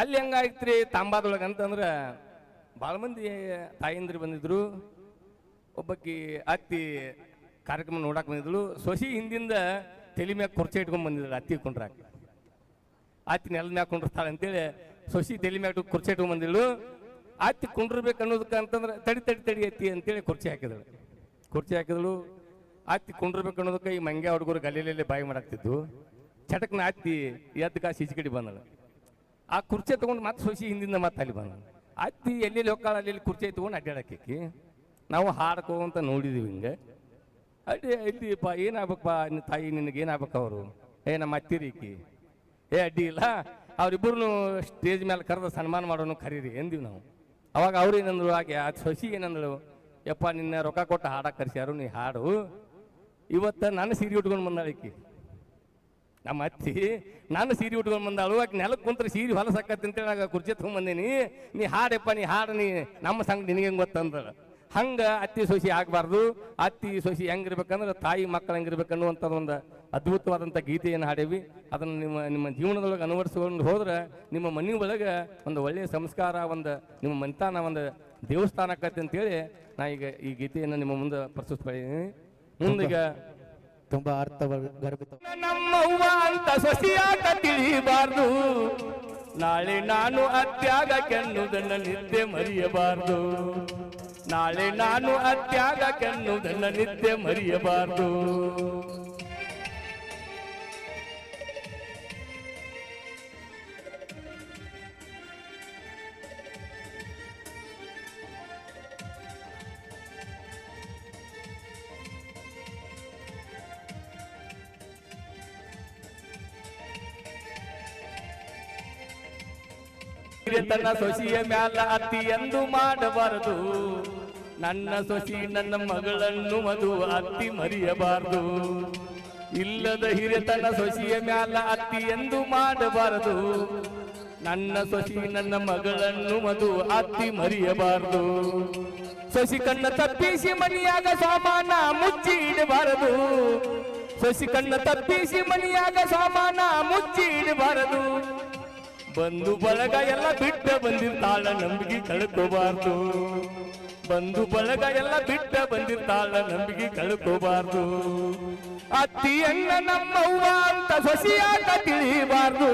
ಅಲ್ಲಿ ಹೆಂಗಾಯ್ತ್ರಿ ತಾಂಬಾದೊಳಗೆ ಅಂತಂದ್ರೆ ಭಾಳ ಮಂದಿ ತಾಯಂದ್ರಿ ಬಂದಿದ್ರು. ಒಬ್ಬಾಕಿ ಅತ್ತಿ ಕಾರ್ಯಕ್ರಮ ನೋಡಕ್ಕೆ ಬಂದಿದ್ಳು. ಸೊಸಿ ಹಿಂದಿಂದ ತಲೆ ಮ್ಯಾಗ ಕುರ್ಚಿ ಇಟ್ಕೊಂಡ್ ಬಂದಿದ್ರು ಅತ್ತಿ ಕೊಂಡ್ರಾಕ. ಅತ್ತಿ ನೆಲದ ಮ್ಯಾಗ ಕುಂಡಿರ್ತಾಳೆ ಅಂತೇಳಿ ಸೊಸಿ ತಲೆ ಮ್ಯಾಗ ಕುರ್ಚಿ ಇಟ್ಕೊಂಡ್ ಬಂದಿಳು. ಅತ್ತಿ ಕುಂಡ್ರಬೇಕು ಅನ್ನೋದಕ್ಕೆ ಅಂತಂದ್ರೆ ತಡಿ ಅತ್ತಿ ಅಂತೇಳಿ ಕುರ್ಚಿ ಹಾಕಿದಳು. ಅತ್ತಿ ಕುಂಡ್ರಬೇಕು ಅನ್ನೋದಕ್ಕೆ ಈ ಮಂಗ್ಯ ಹುಡುಗರು ಗಲ್ಲಿಲಲ್ಲಿ ಬಾಯಿ ಮಾಡಾಕ್ತಿದ್ದು. ಚಟಕ್ನ ಅತ್ತಿ ಎದ್ದು ಕಾಸು ಈಚೆ ಕಡೆ ಬಂದಳು. ಆ ಕುರ್ಚಿ ತೊಗೊಂಡು ಮತ್ತೆ ಸೊಸಿ ಹಿಂದಿಂದ ಮತ್ತೆ ಅಲ್ಲಿ ಬಂದಳು. ಅತ್ತಿ ಎಲ್ಲೆಲ್ಲಿ ಹೋಗ್ಕಾಳ ಅಲ್ಲಿ ಕುರ್ಚಿ ತೊಗೊಂಡು ಅಡ್ಡಾಡಕ್ಕಿ. ನಾವು ಹಾಡ್ಕೋಂತ ನೋಡಿದೀವಿ ಹಿಂಗೆ. ಇಲ್ಲಿಪ್ಪ ಏನಾಗ್ಬೇಕಪ್ಪ ನಿನ್ನ ತಾಯಿ, ನಿನಗೆ ಏನಾಗ್ಬೇಕು ಅವರು? ನಮ್ಮ ಅತ್ತಿರೀಕಿ ಅಡ್ಡಿ ಇಲ್ಲ, ಅವ್ರಿಬ್ಬರು ಸ್ಟೇಜ್ ಮೇಲೆ ಕರೆದ ಸನ್ಮಾನ ಮಾಡೋನು ಕರೀರಿ ಎಂದೀವಿ ನಾವು. ಅವಾಗ ಅವ್ರು ಏನಂದ್ರು, ಆಕೆ ಆ ಸೊಸಿ ಏನಂದಳು, ಯಪ್ಪ ನಿನ್ನ ರೊಕ್ಕ ಕೊಟ್ಟು ಹಾಡಕ್ಕೆ ಕರ್ಸ್ಯಾರು, ನೀ ಹಾಡು. ಇವತ್ತು ನಾನು ಸೀರೆ ಉಟ್ಕೊಂಡು ಬಂದಾಳಿಕಿ, ನಮ್ಮ ಅತ್ತಿ ನಾನು ಸೀರೆ ಉಟ್ಕೊಂಡು ಬಂದಾಳು. ಆಕೆ ನೆಲಕ್ಕೆ ಕುಂತ್ರೆ ಸೀರೆ ಹೊಲಸಕ್ಕತ್ತೆ ಅಂತೇಳಿ ಆಗ ಕುರ್ಚಿ ತೊಗೊಂಬಂದೀನಿ. ನೀ ಹಾಡಪ್ಪ, ನೀ ಹಾಡು, ನಮ್ಮ ಸಂಗ ನಿನಗೆ ಹೆಂಗೆ ಗೊತ್ತಂದಳ. ಹಂಗೆ ಅತ್ತಿ ಸೊಸಿ ಆಗಬಾರ್ದು. ಅತ್ತಿ ಸೊಸಿ ಹೆಂಗಿರ್ಬೇಕಂದ್ರೆ ತಾಯಿ ಮಕ್ಕಳು ಹೆಂಗಿರ್ಬೇಕನ್ನುವಂಥದ್ದು ಒಂದು ಅದ್ಭುತವಾದಂಥ ಗೀತೆಯನ್ನು ಹಾಡೇವಿ. ಅದನ್ನು ನಿಮ್ಮ ಜೀವನದೊಳಗೆ ಅಳವಡಿಸ್ಕೊಂಡು ಹೋದ್ರೆ ನಿಮ್ಮ ಮನೆ ಒಳಗೆ ಒಂದು ಒಳ್ಳೆಯ ಸಂಸ್ಕಾರ, ಒಂದು ನಿಮ್ಮ ಮನೆತನ ಒಂದು ದೇವಸ್ಥಾನ ಆಕತ್ತೆ ಅಂತೇಳಿ ನಾ ಈಗ ಈ ಗೀತೆಯನ್ನು ನಿಮ್ಮ ಮುಂದೆ ಪ್ರಸ್ತುತಪಡಿದ್ದೀನಿ. ಮುಂದೀಗ ತುಂಬಾ ಅರ್ಥಗರ್ಭಿತ. ನಮ್ಮವ್ವ ಅಂತ ಸೊಸಿಯಾಗ ತಿಳಿಬಾರ್ದು, ನಾಳೆ ನಾನು ಅತ್ಯಾಗ ಕೆನ್ನುವುದನ್ನು ನಿದ್ದೆ ಮರೆಯಬಾರ್ದು. ನಾಳೆ ನಾನು ಅತ್ಯಾಗ ಕೆನ್ನುವುದನ್ನು ನಿದ್ದೆ ಮರೆಯಬಾರ್ದು. ತನ್ನ ಸೊಸಿಯ ಮ್ಯಾಲ ಅತ್ತಿ ಎಂದು ಮಾಡಬಾರದು. ನನ್ನ ಸೊಸಿ ನನ್ನ ಮಗಳನ್ನು ಮದು ಅತ್ತಿ ಮರೆಯಬಾರದು. ಇಲ್ಲದ ಹಿರಿತನ ಸೊಸಿಯ ಮ್ಯಾಲ ಅತ್ತಿ ಎಂದು ಮಾಡಬಾರದು. ನನ್ನ ಸೊಸಿ ನನ್ನ ಮಗಳನ್ನು ಮದು ಅತ್ತಿ ಮರೆಯಬಾರದು. ಸೊಸಿ ಕಣ್ಣ ತಪ್ಪಿಸಿ ಮನಿಯಾಗ ಸಾಮಾನ ಮುಚ್ಚಿ ಇಡಬಾರದು. ಸೊಸಿ ಕಣ್ಣ ತಪ್ಪಿಸಿ ಮನಿಯಾಗ ಸಾಮಾನ ಮುಚ್ಚಿ ಇಡಬಾರದು. ಬಂಧು ಬಳಗ ಎಲ್ಲ ಬಿಟ್ಟ ಬಂದಿರ್ತಾಳ, ನಂಬಿಕೆ ಕಳ್ಕೋಬಾರ್ದು. ಬಂಧು ಬಳಗ ಎಲ್ಲ ಬಿಟ್ಟ ಬಂದಿರ್ತಾಳ, ನಂಬಿಕೆ ಕಳ್ಕೋಬಾರ್ದು. ಅತ್ತಿಯನ್ನ ನಮ್ಮವ್ವ ಅಂತ ಸೊಸಿಯಾಗ ತಿಳಿಬಾರ್ದು.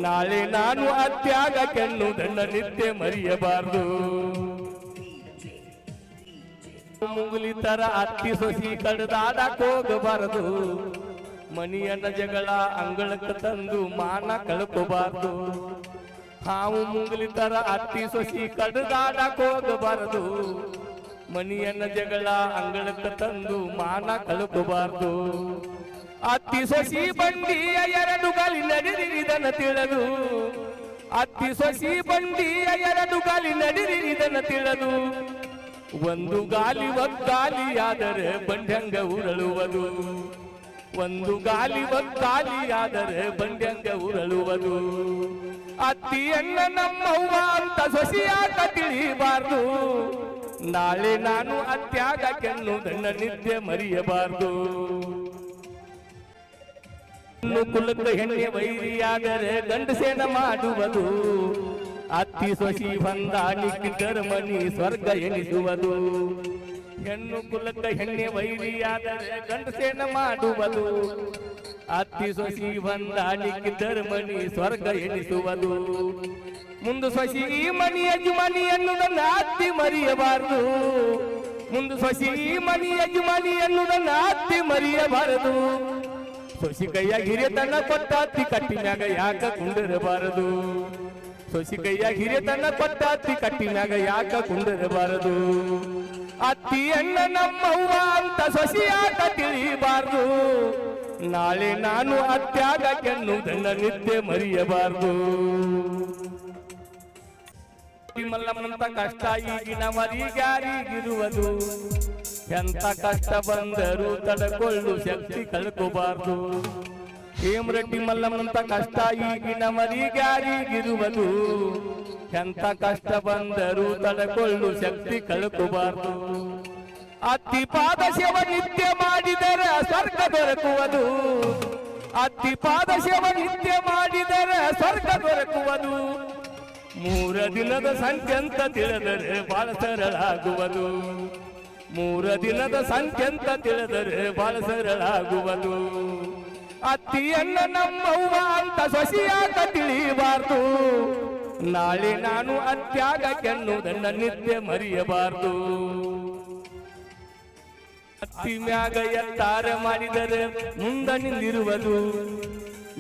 ನಾಳೆ ನಾನು ಅತ್ಯಾಗ ಕೆನ್ನುವುದನ್ನ ನಿತ್ಯ ಮರೆಯಬಾರ್ದು. ಮುಂಗುಲಿ ತರ ಅತ್ತಿ ಸೊಸಿ ಕಡ್ದಾಡಕ್ ಹೋಗಬಾರದು. ಮನಿಯನ್ನ ಜಗಳ ಅಂಗಳಕ್ಕೆ ತಂದು ಮಾನ ಕಳ್ಕೋಬಾರ್ದು. ಹಾವು ಮುಂಗಲಿ ತರ ಅತ್ತಿ ಸೊಸಿ ಕಡ್ದಾಡಕ್ ಹೋಗಬಾರದು. ಮನಿಯನ್ನ ಜಗಳ ಅಂಗಳಕ್ಕೆ ತಂದು ಮಾನ ಕಳ್ಕೋಬಾರ್ದು. ಅತ್ತಿ ಸೊಸಿ ಬಂಡಿಯ ಎರಡು ಗಾಲಿ ನಡಿರಿದನ ತಿಳಿದು. ಅತ್ತಿ ಸೊಸಿ ಬಂಡಿಯ ಎರಡು ಗಾಲಿ ನಡಿರಿದನ ತಿಳಿದು. ಒಂದು ಗಾಲಿ ಒಗ್ಗಾಲಿಯಾದರೆ ಬಂಡ್ಯಂಗ ಉರಳುವುದು. ಒಂದು ಗಾಲಿ ಒಗ್ಗಾಲಿಯಾದರೆ ಬಂಡ್ಯಂಗ ಉರಳುವುದು. ಅತ್ತಿಯನ್ನ ನಮ್ಮವ್ವ ಅಂತ ಸೊಸಿಯಾಗ ತಿಳಿಬಾರ್ದು. ನಾಳೆ ನಾನು ಅತ್ಯಾಗ ಕೆನ್ನುವುದನ್ನ ನಿತ್ಯ ಮರೆಯಬಾರ್ದು. ಕುಲಕ ಹೆಣ್ಣೆ ವೈರಿಯಾದರೆ ಗಂಡಸೇನ ಮಾಡುವುದು. ಅತ್ತಿ ಸೊಸಿ ಹೊಂದಾಣಿಕೆ ಮನಿ ಸ್ವರ್ಗ ಎನಿಸುವುದು. ಹೆಣ್ಣು ಕುಲಕ ಹೆಣ್ಣೆ ವೈರಿಯಾದರೆ ಗಂಡಸೇನ ಮಾಡುವುದು. ಅತ್ತಿ ಸೊಸಿ ಹೊಂದಾಣಿಕೆ ಧರ್ಮನಿ ಸ್ವರ್ಗ ಎನಿಸುವುದು. ಮುಂದು ಸೊಸಿ ಈ ಮನಿ ಯಜಮಾನಿ ಎನ್ನುವುದನ್ನ ಅತ್ತಿ ಮರೆಯಬಾರದು. ಮುಂದು ಸೊಸಿ ಈ ಮನಿ ಯಜಮಾನಿ ಎನ್ನುವುದನ್ನ ಅತ್ತಿ ಮರೆಯಬಾರದು. ಸೊಸಿ ಕೈಯಾಗ ಹಿರಿಯತನ ಕೊಟ್ಟ ಅತ್ತಿ ಕಟ್ಟಿನ್ಯಾಗ ಯಾಕ ಕುಂಡಿರಬಾರದು. ಸೊಸಿ ಕೈಯಾಗ ಹಿರಿಯತನ ಕೊಟ್ಟ ಅತ್ತಿ ಕಟ್ಟಿನ್ಯಾಗ ಯಾಕ ಕುಂಡಿರಬಾರದು. ಅತ್ತಿಯನ್ನ ನಮ್ಮವ್ವ ಅಂತ ಸೊಸಿಯಾಗ ತಿಳಿಬಾರ್ದು. ನಾಳೆ ನಾನು ಅತ್ಯಾಗ ಕೆನ್ನುವುದನ್ನ ನಿತ್ಯ ಮರೆಯಬಾರ್ದು. ಮಲ್ಲಮ್ಮನಂತ ಕಷ್ಟ ಈಗಿನ ಮರಿಗ್ಯಾರಿಗಿರುವುದು. ಎಂತ ಕಷ್ಟ ಬಂದರೂ ತಡಕೊಳ್ಳು ಶಕ್ತಿ ಕಳ್ಕೋಬಾರ್ದು. ಹೇಮರೆಡ್ಡಿ ಮಲ್ಲಮ್ಮನಂತ ಕಷ್ಟ ಈಗಿನ ಮರಿಗ್ಯಾರಿಗಿರುವುದು. ಎಂತ ಕಷ್ಟ ಬಂದರೂ ತಡಕೊಳ್ಳು ಶಕ್ತಿ ಕಳ್ಕೋಬಾರ್ದು. ಅತ್ತಿ ಪಾದ ಸೇವ ನಿತ್ಯ ಮಾಡಿದರೆ ಸ್ವರ್ಗ ದೊರಕುವುದು. ಅತ್ತಿ ಪಾದ ಸೇವ ನಿತ್ಯ ಮಾಡಿದರೆ ಸ್ವರ್ಗ ದೊರಕುವುದು 3 ದಿನದ ಸಂಖ್ಯಂತ ತಿಳಿದರೆ ಬಹಳ ಸರಳಾಗುವುದು 3 ದಿನದ ಸಂಖ್ಯಂತ ತಿಳಿದರೆ ಬಹಳ ಸರಳಾಗುವುದು ಅತ್ತಿಯನ್ನ ನಮ್ಮವ್ವ ಅಂತ ಸೊಸಿಯಾಗ ತಿಳಿಯಬಾರ್ದು ನಾಳೆ ನಾನು ಅತ್ಯಾಗಕ್ಕೆನ್ನುವುದನ್ನ ನಿತ್ಯ ಮರೆಯಬಾರ್ದು ಅತ್ತಿ ಮ್ಯಾಗ ಎತ್ತಾರ ಮಾಡಿದರೆ ಮುಂದ ನಿಂದಿರುವುದು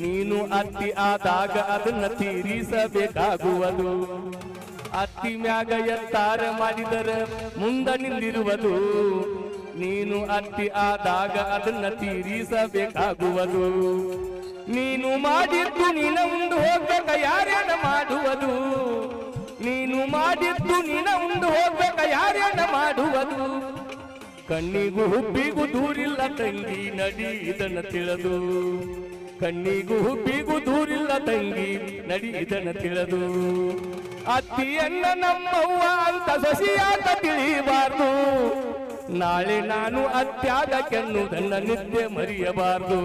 ನೀನು ಅತ್ತಿ ಆದಾಗ ಅದನ್ನ ತೀರಿಸಬೇಕಾಗುವುದು ಅತ್ತಿ ಮ್ಯಾಗ ಎತ್ತಾರ ಮಾಡಿದರೆ ಮುಂದ ನಿಂದಿರುವುದು ನೀನು ಅತ್ತಿ ಆದಾಗ ಅದನ್ನ ತೀರಿಸಬೇಕಾಗುವುದು ನೀನು ಮಾಡಿದ್ದು ನಿನ ಉಂಡು ಹೋಗ್ಬೇಕ ಯಾರೇನ ಮಾಡುವುದು ನೀನು ಮಾಡಿದ್ದು ನಿನ ಉಂಡು ಹೋಗ್ಬೇಕ ಯಾರೇನ ಮಾಡುವುದು ಕಣ್ಣಿಗೂ ಹುಬ್ಬಿಗೂ ದೂರಿಲ್ಲ ತಂಗಿ ನಡಿ ಇದನ್ನ ತಿಳಿದು ಕಣ್ಣಿಗೂ ಹುಬ್ಬಿಗೂ ದೂರಿಲ್ಲ ತಂಗಿ ನಡಿ ಇದನ್ನ ತಿಳಿದು ಅತ್ತಿಯನ್ನ ನಮ್ಮವ್ವ ಅಂತ ಸೊಸಿಯಾಗ ತಿಳಿಯಬಾರ್ದು ನಾಳೆ ನಾನು ಅತ್ಯಾಗಕ್ಕೆನ್ನುವುದನ್ನ ನಿತ್ಯ ಮರೆಯಬಾರ್ದು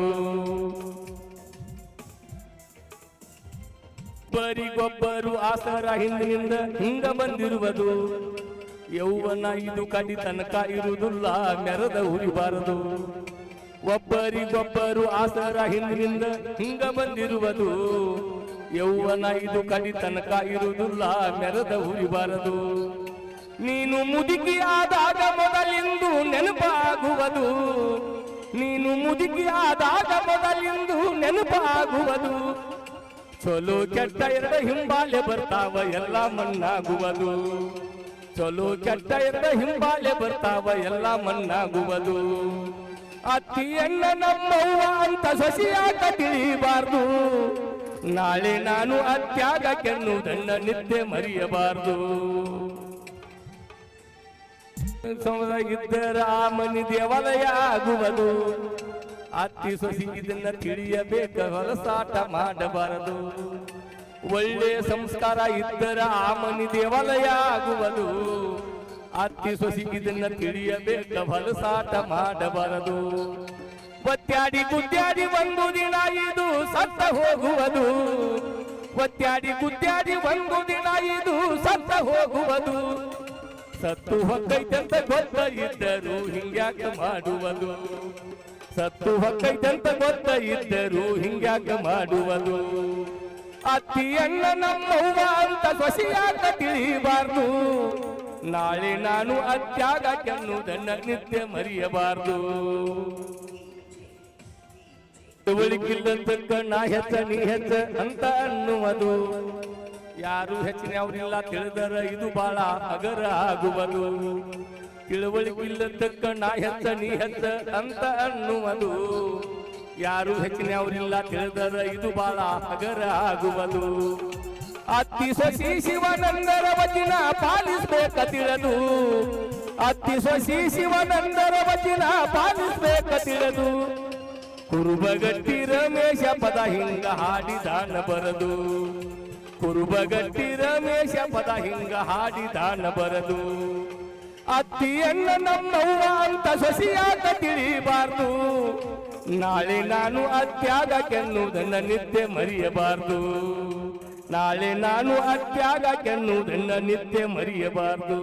ಒಬ್ಬರಿಗೊಬ್ಬರು ಆಸರ ಹಿಂದಿನಿಂದ ಹಿಂಗ ಬಂದಿರುವುದು ಯೌವನ ಇದು ಕಡಿ ತನಕ ಇರುವುದಿಲ್ಲ ಮೆರದ ಉರಿಬಾರದು ಒಬ್ಬರಿಗೊಬ್ಬರು ಆಸರ ಹಿಂದಿನಿಂದ ಹಿಂಗ ಬಂದಿರುವುದು ಯೌವನ ಇದು ಕಡಿ ತನಕ ಇರುವುದಿಲ್ಲ ಮೆರದ ಉರಿಬಾರದು ನೀನು ಮುದುಕಿ ಆದಾಗ ಮೊದಲಿಂದು ನೆನಪಾಗುವುದು ನೀನು ಮುದುಕಿ ಆದಾಗ ಮೊದಲಿಂದು ನೆನಪಾಗುವುದು ಚಲೋ ಕೆಟ್ಟ 2 ಹಿಂಬಾಲೆ ಬರ್ತಾವ ಎಲ್ಲ ಮಣ್ಣಾಗುವುದು ಚಲೋ ಕೆಟ್ಟ 2 ಹಿಂಬಾಲೆ ಬರ್ತಾವ ಎಲ್ಲ ಮಣ್ಣಾಗುವುದು ಅತ್ತಿಯನ್ನ ನಮ್ಮವ್ವ ಅಂತ ಸೊಸಿಯಾಗ ತಿಳಿಯಬಾರ್ದು ನಾಳೆ ನಾನು ಅತ್ಯಾಗಕ್ಕೆನ್ನುವುದನ್ನ ನಿತ್ಯ ಮರೆಯಬಾರ್ದು ಇದ್ದರ ಆ ಮನಿ ದೇವಾಲಯ ಆಗುವುದು ಅತ್ತಿ ಸೊಸಿ ಇದನ್ನ ತಿಳಿಯಬೇಕ ಹೊಲಸಾಟ ಮಾಡಬಾರದು ಒಳ್ಳೆ ಸಂಸ್ಕಾರ ಇದ್ದರ ಆ ಮನಿ ದೇವಾಲಯ ಆಗುವುದು ಅತ್ತಿ ಸೊಸಿ ಇದನ್ನ ತಿಳಿಯಬೇಕ ಹೊಲಸಾಟ ಮಾಡಬಾರದು ಒತ್ಯಾಡಿ ಗುದ್ಯಾಡಿ ಒಂದು ದಿನ ಇದು ಸತ್ತ ಹೋಗುವುದು ಒತ್ಯಾಡಿ ಗುದ್ಯಾಡಿ ಒಂದು ದಿನ ಇದು ಸತ್ತ ಹೋಗುವುದು ಸತ್ತು ಹೊಕ್ಕೈತಂತ ಗೊತ್ತ ಇದ್ದರು ಹಿಂಗ್ಯಾಕ ಮಾಡುವುದು ಸತ್ತು ಹೊಕ್ಕೈತಂತ ಗೊತ್ತ ಇದ್ದರು ಹಿಂಗ್ಯಾಕ ಮಾಡುವುದು ಅತ್ತಿಯನ್ನ ನಮ್ಮವ್ವ ಅಂತ ಸೊಸಿಯಾಗ ತಿಳಿಯಬಾರ್ದು ನಾಳೆ ನಾನು ಅತ್ಯಾಗಕ್ಕೆನ್ನುವುದನ್ನ ನಿತ್ಯ ಮರೆಯಬಾರ್ದು ತಿಳುವಳಿಕಿಲ್ಲದಕ್ಕ ನಾ ಹೆಚ್ಚ ನೀ ಹೆಚ್ಚ ಅಂತ ಅನ್ನುವುದು ಯಾರು ಹೆಚ್ಚಿನವರಿಲ್ಲ ತಿಳಿದರ ಇದು ಬಹಳ ಹಗರ ಆಗುವುದು ತಿಳುವಳಿಕಿಲ್ಲದಕ್ಕ ನಾ ಹೆಚ್ಚ ನೀ ಹೆಚ್ಚ ಅಂತ ಅನ್ನುವುದು ಯಾರು ಹೆಚ್ಚಿನವರಿಲ್ಲ ತಿಳಿದರ ಇದು ಬಹಳ ಹಗರ ಆಗುವುದು ಅತ್ತಿ ಸೊಸಿ ಶಿವನಂದರ ವಚನ ಪಾಲಿಸ್ಬೇಕ ತಿಳಿದು ಅತ್ತಿ ಸೊಸಿ ಶಿವನಂದರ ವಚನ ಪಾಲಿಸ್ಬೇಕ ತಿಳಿದು ಕುರುಬಗಟ್ಟಿ ರಮೇಶ ಪದ ಹಿಂಗ ಹಾಡಿದಾನ ಬರದು ಕುರುಬಗಟ್ಟಿ ರಮೇಶ ಪದ ಹಿಂಗ ಹಾಡಿದಾನ ಬರದು ಅತ್ತಿಯನ್ನ ನಮ್ಮವ್ವ ಅಂತ ಸೊಸಿಯಾಗ ತಿಳಿಯಬಾರ್ದು ನಾಳೆ ನಾನು ಅತ್ಯಾಗಕ್ಕೆನ್ನುವುದನ್ನ ನಿತ್ಯ ಮರೆಯಬಾರ್ದು ನಾಳೆ ನಾನು ಅತ್ಯಾಗಕ್ಕೆನ್ನುವುದನ್ನ ನಿತ್ಯ ಮರೆಯಬಾರ್ದು